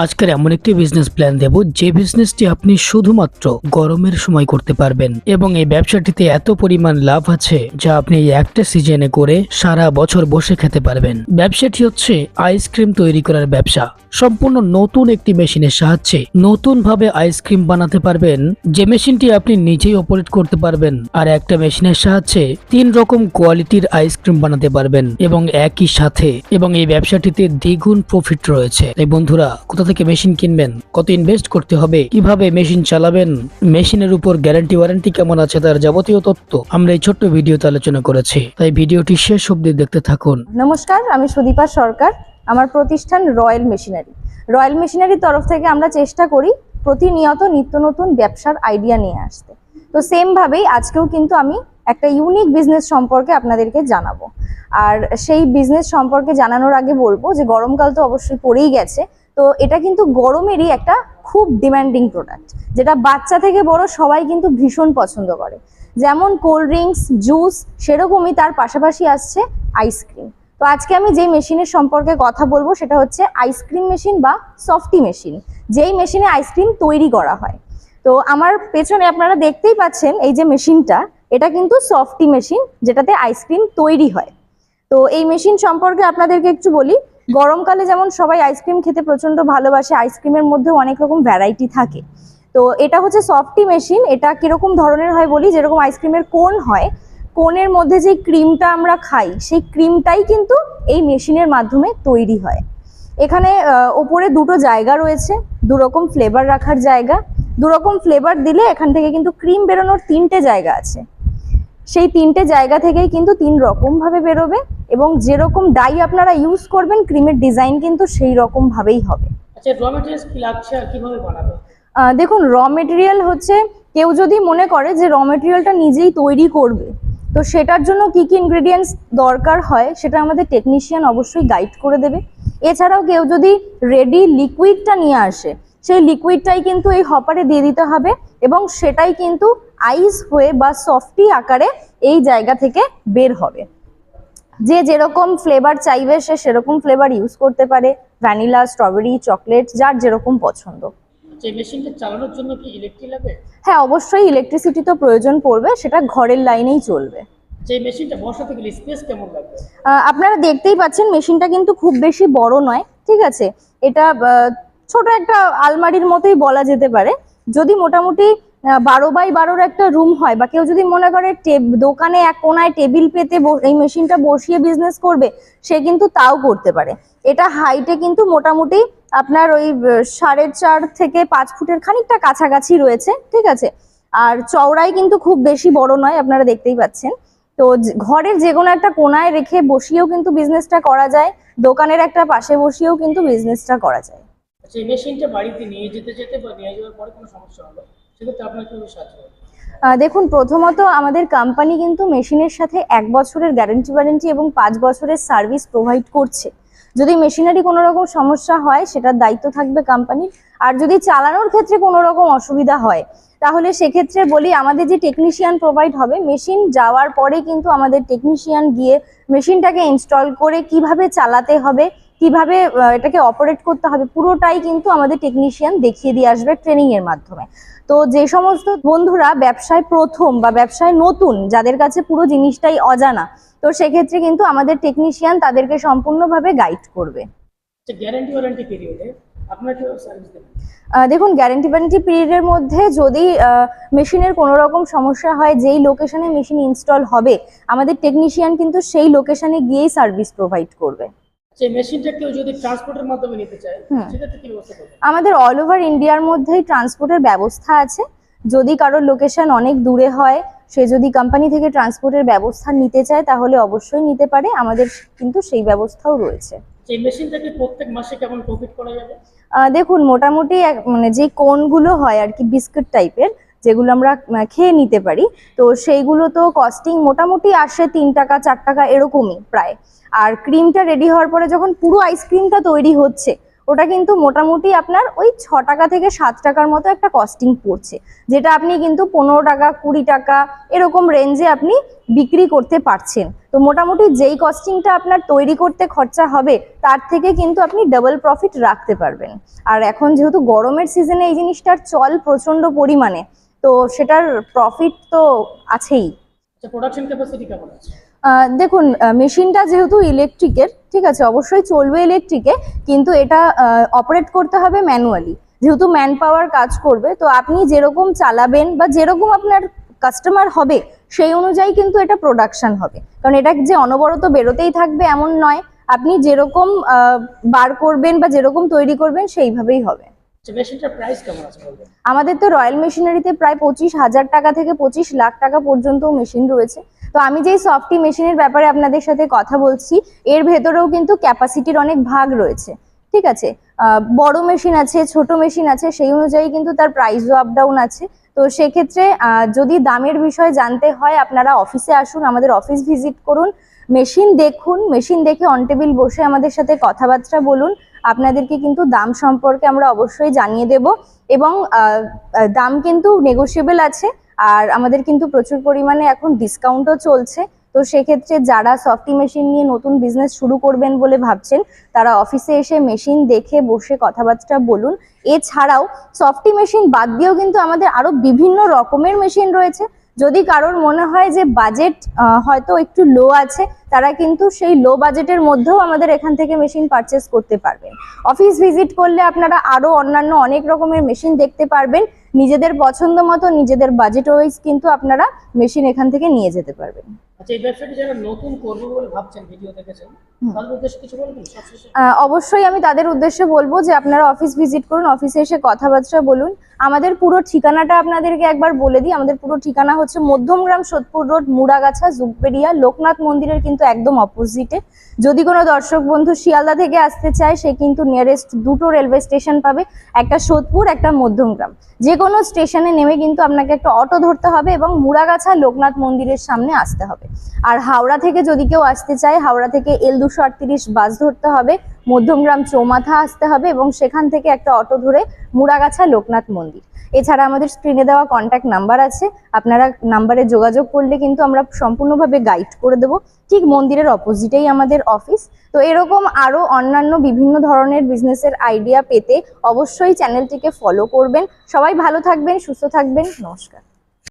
আজকের এমন একটি বিজনেস প্ল্যান দেব যে বিজনেসটি আপনি শুধুমাত্র গরমের সময় করতে পারবেন এবং এই ব্যবসাটিতে এত পরিমাণ লাভ আছে যা আপনি এই একটা সিজনে করে সারা বছর বসে খেতে পারবেন। ব্যবসাটি হচ্ছে আইসক্রিম তৈরি করার ব্যবসা। সম্পূর্ণ নতুন একটি মেশিনের সাহায্যে নতুন ভাবে আইসক্রিম বানাতে পারবেন, যে মেশিনটি আপনি নিজেই অপারেট করতে পারবেন। আর একটা মেশিনের সাহায্যে 3 রকম কোয়ালিটির আইসক্রিম বানাতে পারবেন এবং একই সাথে এবং এই ব্যবসাটিতে দ্বিগুণ প্রফিট রয়েছে। তাই বন্ধুরা, কোথা থেকে মেশিন কিনবেন, কত ইনভেস্ট করতে হবে, কিভাবে মেশিন চালাবেন, মেশিনের উপর গ্যারান্টি ওয়ারেন্টি কেমন আছে, তার যাবতীয় তথ্য আমরা এই ছোট্ট ভিডিওতে আলোচনা করেছি। তাই ভিডিওটি শেষ অবধি দেখতে থাকুন। নমস্কার, আমি সুদীপা সরকার। আমার প্রতিষ্ঠান রয়্যাল মেশিনারি। রয়্যাল মেশিনারির তরফ থেকে আমরা চেষ্টা করি প্রতিনিয়ত নিত্য নতুন ব্যবসার আইডিয়া নিয়ে আসতে। তো সেম ভাবেই আজকেও কিন্তু আমি একটা ইউনিক বিজনেস সম্পর্কে আপনাদেরকে জানাবো। আর সেই বিজনেস সম্পর্কে জানানোর আগে বলবো যে গরমকাল তো অবশ্যই পড়েই গেছে। তো এটা কিন্তু গরমেরই একটা খুব ডিমান্ডিং প্রোডাক্ট, যেটা বাচ্চা থেকে বড় সবাই কিন্তু ভীষণ পছন্দ করে। যেমন কোল্ড ড্রিঙ্কস, জুস, সেরকমই তার পাশাপাশি আসছে আইসক্রিম। তো আজকে আমি যেই মেশিনের সম্পর্কে কথা বলবো সেটা হচ্ছে আইসক্রিম মেশিন বা সফটি মেশিন, যেই মেশিনে আইসক্রিম তৈরি করা হয়। তো আমার পেছনে আপনারা দেখতেই পাচ্ছেন এই যে মেশিনটা, এটা কিন্তু সফটি মেশিন, যেটাতে আইসক্রিম তৈরি হয়। তো এই মেশিন সম্পর্কে আপনাদেরকে একটু বলি। গরমকালে যেমন সবাই আইসক্রিম খেতে প্রচন্ড ভালোবাসে, আইসক্রিমের মধ্যেও অনেক রকম ভ্যারাইটি থাকে। তো এটা হচ্ছে সফটি মেশিন। এটা কিরকম ধরনের হয় বলি, যেরকম আইসক্রিমের কোন হয়, কোনের মধ্যে যে ক্রিমটা আমরা খাই সেই ক্রিমটাই কিন্তু এই মেশিনের মাধ্যমে তৈরি হয়। এখানে ওপরে দুটো জায়গা রয়েছে, দুরকম ফ্লেভার রাখার জায়গা। দুরকম ফ্লেভার দিলে এখান থেকে কিন্তু ক্রিম বেরোনোর 3টে জায়গা আছে। সেই 3টে জায়গা থেকেই কিন্তু 3 রকম ভাবে বেরোবে এবং যেরকম ডাই আপনারা ইউজ করবেন ক্রিমের ডিজাইন কিন্তু সেই রকম ভাবেই হবে। আচ্ছা, র ম্যাটেরিয়ালস কি লাগছে আর কিভাবে বানাবে? দেখুন, র মেটেরিয়াল হচ্ছে, কেউ যদি মনে করে যে র মেটেরিয়ালটা নিজেই তৈরি করবে, তো সেটার জন্য কি কি ইনগ্রেডিয়েন্টস দরকার হয় সেটা আমাদের টেকনিশিয়ান অবশ্যই গাইড করে দেবে। এছাড়াও কেউ যদি রেডি লিকুইডটা নিয়ে আসে, সেই লিকুইডটাই কিন্তু এই হপারে দিয়ে দিতে হবে এবং সেটাই কিন্তু আইস হয়ে বা সফটি আকারে এই জায়গা থেকে বের হবে। যে যেরকম ফ্লেভার চাইবে সে সেরকম ফ্লেভার ইউজ করতে পারে, ভ্যানিলা, স্ট্রবেরি, চকলেট, যার যেরকম পছন্দ। এই মেশিনটা চালানোর জন্য কি ইলেকট্রিক লাগে? হ্যাঁ, অবশ্যই ইলেকট্রিসিটি তো প্রয়োজন পড়বে, সেটা ঘরের লাইনেই চলবে। যে মেশিনটা বসাতে গেলে স্পেস কেমন লাগবে? আপনারা দেখতেই পাচ্ছেন মেশিনটা কিন্তু খুব বেশি বড় নয়, ঠিক আছে। এটা ছোট একটা আলমারির মতোই বলা যেতে পারে। যদি মোটামুটি 12x12 একটা রুম হয় বা কেউ যদি মনে করে দোকানে এক কোনায় টেবিল পেতে এই মেশিনটা বসিয়ে বিজনেস করবে, সে কিন্তু তাও করতে পারে। এটা হাইটে কিন্তু মোটামুটি আপনার ওই 4.5 থেকে 5 ফুটের খানিকটা কাছাকাছি রয়েছে, ঠিক আছে। আর চওড়াই কিন্তু খুব বেশি বড় নয়, আপনারা দেখতেই পাচ্ছেন। তো ঘরের যে কোনো একটা কোনায় রেখে বসিয়েও কিন্তু বিজনেসটা করা যায়, দোকানের একটা পাশে বসিয়েও কিন্তু বিজনেসটা করা যায়। আচ্ছা, এই মেশিনটা বাড়িতে নিয়ে যেতে বা নিয়ে যাওয়ার পরে কোনো সমস্যা হলো, সেক্ষেত্রে আপনার কিভাবে সাহায্য করবে? দেখুন, প্রথমত আমাদের কোম্পানি কিন্তু মেশিনের সাথে 1 বছরের গ্যারান্টি ওয়ারেন্টি এবং 5 বছরের সার্ভিস প্রোভাইড করছে। যদি মেশিনারি কোনো রকম সমস্যা হয় সেটার দায়িত্ব থাকবে কোম্পানির। আর যদি চালানোর ক্ষেত্রে কোনো রকম অসুবিধা হয় তাহলে সেক্ষেত্রে বলি, আমাদের যে টেকনিশিয়ান প্রোভাইড হবে, মেশিন যাওয়ার পরে কিন্তু আমাদের টেকনিশিয়ান গিয়ে মেশিনটাকে ইনস্টল করে কিভাবে চালাতে হবে, কিভাবে এটাকে অপারেট করতে হবে, পুরোটাই কিন্তু আমাদের টেকনিশিয়ান দেখিয়ে দিয়ে আসবে ট্রেনিং এর মাধ্যমে। তো যে সমস্ত বন্ধুরা ব্যবসায় প্রথম বা ব্যবসায় নতুন, যাদের কাছে পুরো জিনিসটাই অজানা, তো সেক্ষেত্রে কিন্তু আমাদের টেকনিশিয়ান তাদেরকে সম্পূর্ণভাবে গাইড করবে। আচ্ছা, গ্যারান্টি ওয়ারেন্টি পিরিয়ডে আপনার কি সার্ভিস দেবেন? দেখুন, গ্যারান্টি ওয়ারেন্টি পিরিয়ডের মধ্যে যদি মেশিনের কোনো রকম সমস্যা হয়, যেই লোকেশনে মেশিন ইনস্টল হবে আমাদের টেকনিশিয়ান কিন্তু সেই লোকেশনে গিয়েই সার্ভিস প্রোভাইড করবে। আচ্ছা, এই মেশিনটা কেউ যদি ট্রান্সপোর্টের মাধ্যমে নিতে চায় সেক্ষেত্রে কি ব্যবস্থা করবে? আমাদের অল ওভার ইন্ডিয়ার মধ্যেই ট্রান্সপোর্টের ব্যবস্থা আছে। যদি কারোর লোকেশন অনেক দূরে হয়, সে যদি কোম্পানি থেকে ট্রান্সপোর্টের ব্যবস্থা নিতে চায় তাহলে অবশ্যই নিতে পারে, আমাদের কিন্তু সেই ব্যবস্থাও রয়েছে। এই মেশিনটাকে প্রত্যেক মাসে কেমন প্রফিট করা যাবে? দেখুন, মোটামুটি মানে যে কোনগুলো হয় আর কি, বিস্কুট টাইপের, যেগুলো আমরা খেয়ে নিতে পারি, তো সেইগুলো তো কস্টিং মোটামুটি আসে 3 টাকা 4 টাকা এরকমই প্রায়। আর ক্রিমটা রেডি হওয়ার পরে যখন পুরো আইসক্রিমটা তৈরি হচ্ছে, ওটা কিন্তু মোটামুটি আপনার ওই 6 টাকা থেকে 7 টাকার মতো একটা কস্টিং পড়ছে, যেটা আপনি কিন্তু 15 টাকা 20 টাকা এরকম রেঞ্জে আপনি বিক্রি করতে পারছেন। তো মোটামুটি যেই কস্টিংটা আপনার তৈরি করতে খরচা হবে তার থেকে কিন্তু আপনি ডাবল প্রফিট রাখতে পারবেন। আর এখন যেহেতু গরমের সিজনে এই জিনিসটার চল প্রচন্ড পরিমাণে, তো সেটার প্রফিট তো আছেই। আচ্ছা, প্রোডাকশন ক্যাপাসিটি কেমন আছে? দেখুন, মেশিনটা যেহেতু ইলেকট্রিকের, ঠিক আছে, অবশ্যই চলবে ইলেকট্রিকে, কিন্তু এটা অপারেট করতে হবে ম্যানুয়ালি। যেহেতু ম্যান পাওয়ার কাজ করবে, তো আপনি যেরকম চালাবেন বা যেরকম আপনার কাস্টমার হবে সেই অনুযায়ী কিন্তু এটা প্রোডাকশন হবে। কারণ এটা যে অনবরত বেরোতেই থাকবে এমন নয়, আপনি যেরকম বার করবেন বা যেরকম তৈরি করবেন সেইভাবেই হবে। মেশিনটার প্রাইস কেমন আছে বলবেন? আমাদের তো রয়্যাল মেশিনারিতে প্রায় 25,000 টাকা থেকে 25 লাখ টাকা পর্যন্ত মেশিন রয়েছে। তো আমি যেই সফটি মেশিনের ব্যাপারে আপনাদের সাথে কথা বলছি, এর ভেতরেও কিন্তু ক্যাপাসিটির অনেক ভাগ রয়েছে, ঠিক আছে। বড় মেশিন আছে, ছোট মেশিন আছে, সেই অনুযায়ী কিন্তু তার প্রাইসও আপ ডাউন আছে। তো সেক্ষেত্রে যদি দামের বিষয়ে জানতে হয়, আপনারা অফিসে আসুন, আমাদের অফিস ভিজিট করুন, মেশিন দেখুন, মেশিন দেখে অন টেবিল বসে আমাদের সাথে কথাবার্তা বলুন। আপনাদেরকে কিন্তু দাম সম্পর্কে আমরা অবশ্যই জানিয়ে দেব, এবং দাম কিন্তু নেগোশিয়েবল আছে। আর আমাদের কিন্তু প্রচুর পরিমাণে এখন ডিসকাউন্টও চলছে। তো সেক্ষেত্রে যারা সফটি মেশিন নিয়ে নতুন বিজনেস শুরু করবেন বলে ভাবছেন, তারা অফিসে এসে মেশিন দেখে বসে কথাবার্তা বলুন। এছাড়াও সফটি মেশিন বাদ দিয়েও কিন্তু আমাদের আরো বিভিন্ন রকমের মেশিন রয়েছে। যদি কারোর মনে হয় যে বাজেট হয়তো একটু লো আছে, তারা কিন্তু সেই লো বাজেটের মধ্যেও আমাদের এখান থেকে মেশিন পারচেস করতে পারবেন। অফিস ভিজিট করলে আপনারা আরো অন্যান্য অনেক রকমের মেশিন দেখতে পারবেন। নিজেদের পছন্দ মতো, নিজেদের বাজেট ওয়াইজ কিন্তু আপনারা মেশিন এখান থেকে নিয়ে যেতে পারবেন। আচ্ছা, এই ব্যবসাটি যারা নতুন করবে বলে ভাবছেন, ভিডিও দেখেছেন, তাদের উদ্দেশ্যে কিছু বলবেন সবশেষে? অবশ্যই আমি তাদের উদ্দেশ্যে বলবো যে আপনারা অফিস ভিজিট করুন, অফিসে এসে কথাবার্তা বলুন। আমাদের পুরো ঠিকানাটা আপনাদেরকে একবার বলে দিই। আমাদের পুরো ঠিকানা হচ্ছে মধ্যমগ্রাম, সোদপুর রোড, মুড়াগাছা, জুগবেরিয়া, লোকনাথ মন্দিরের কিন্তু একদম অপোজিটে। যদি কোনো দর্শক বন্ধু শিয়ালদা থেকে আসতে চায়, সে কিন্তু নিয়ারেস্ট দুটো রেলওয়ে স্টেশন পাবে, একটা সোদপুর, একটা মধ্যমগ্রাম। যে কোনো স্টেশনে নেমে কিন্তু আপনাকে একটা অটো ধরতে হবে এবং মুড়াগাছা লোকনাথ মন্দিরের সামনে আসতে হবে। আর হাওড়া থেকে যদি কেউ আসতে চায়, হাওড়া থেকে L238 বাস ধরতে হবে, মধ্যমগ্রাম চৌমাথা আসতে হবে এবং সেখান থেকে একটা অটো ধরে মুড়াগাছা লোকনাথ মন্দির। এছাড়া আমাদের স্ক্রিনে দেওয়া কন্ট্যাক্ট নাম্বার আছে, আপনারা নাম্বারে যোগাযোগ করলে কিন্তু আমরা সম্পূর্ণভাবে গাইড করে দেবো। ঠিক মন্দিরের অপোজিটেই আমাদের অফিস। তো এরকম আরো অন্যান্য বিভিন্ন ধরনের বিজনেসের আইডিয়া পেতে অবশ্যই চ্যানেলটিকে ফলো করবেন। সবাই ভালো থাকবেন, সুস্থ থাকবেন, নমস্কার।